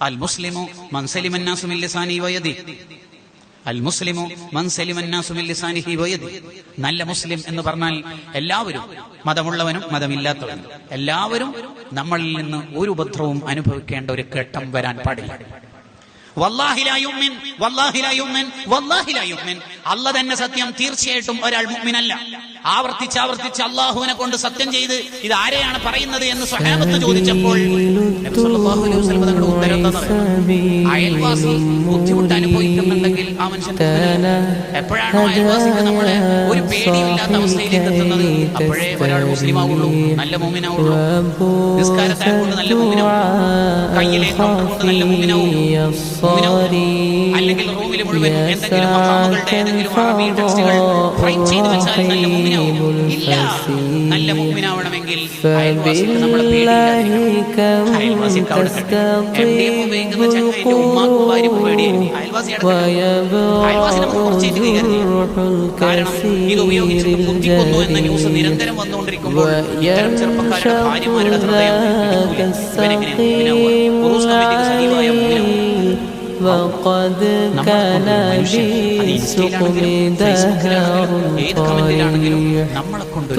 അൽ മുസ്ലിമു മൻ സലിമ അന്നാസു മിൻ ലിസാനിഹി വയദിഹി. അൽ മുസ്ലിമു മൻ സലിമ അന്നാസു മിൻ ലിസാനിഹി വയദിഹി. നല്ല മുസ്ലിം എന്ന് പറഞ്ഞാൽ എല്ലാവരും, മതമുള്ളവനും മതമില്ലാത്തവനും എല്ലാവരും നമ്മളിൽ നിന്ന് ഒരു ഉപദ്രവവും അനുഭവിക്കേണ്ട ഒരു ഘട്ടം വരാൻ പാടില്ല. വല്ലാഹി ലാ യുമിൻ, വല്ലാഹി ലാ യുമിൻ, വല്ലാഹി ലാ യുമിൻ. അല്ലാഹ് തന്നെ സത്യം, തീർച്ചയായിട്ടും ഒരാൾ മുഅ്മിനല്ല. ആവർത്തിച്ച് അല്ലാഹുവിനെ കൊണ്ട് സത്യം ചെയ്ത് ഇത് ആരെയാണ് പറയുന്നത് എന്ന് സ്വഹാബത്ത് ചോദിച്ചപ്പോൾ നബി സല്ലല്ലാഹു അലൈഹി വസല്ലം തങ്ങളുടെ ഉത്തരം എന്താണെന്ന് അയൽവാസി ബുദ്ധിമുട്ട് അനുഭവിക്കുന്നുണ്ടെങ്കിൽ ആ മനുഷ്യൻ എപ്പോഴാണോ അയൽവാസിക്ക് നമ്മളെ ഒരു പേടിയില്ലാത്ത അവസ്ഥയിലേക്ക് എത്തുന്നത് അപ്പോഴേ ഒരാൾ മുസ്ലിം ആവുള്ളൂ, നല്ല മുഅ്മിനാവുള്ളൂ. നിസ്കാരത്തെ കൊണ്ട് നല്ല മുഅ്മിനാവും, കയ്യിലെ കൊണ്ട് നല്ല മുഅ്മിനാവും. അല്ലെങ്കിൽ റൂമിൽ മുഴുവൻ എന്തെങ്കിലും മഖാമുകളുടെ ഏതെങ്കിലും അറബി ടെക്സ്റ്റുകൾ റൈറ്റ് ചെയ്ത് വെച്ചാൽ നല്ല മുഅ്മിനാവും. ഇല്ല, നല്ല മുഅ്മിനാവണമെങ്കിൽ അയൽവാസിക്ക് നമ്മളെ പേടിയില്ലായിരിക്കണം. അയൽവാസിക്ക് അവിടെ എവിടെയും ഉപയോഗിക്കുന്ന ചങ്ങായിന്റെ ഉമ്മാക്കും ഭാര്യക്കും പേടിയായിരിക്കും. അയൽവാസി നമുക്ക് കുറച്ചേറ്റ് കരുതിയാണ്. കാരണം ഇത് ഉപയോഗിച്ചിട്ട് ബുദ്ധിക്കൊന്നു എന്ന ന്യൂസ് നിരന്തരം വന്നുകൊണ്ടിരിക്കുമ്പോൾ ഇത്തരം ചെറുപ്പക്കാരുടെ ഭാര്യമാരുടെ ഹൃദയം ഇവനെങ്ങനെ മുഅ്മിനാവുക? ഖുറൂസ് കമ്മിറ്റിക്ക് സജീവമായ മുഅ്മിനാവുക. ഏത് കമന്റിലാണെങ്കിലും നമ്മളെ കൊണ്ട്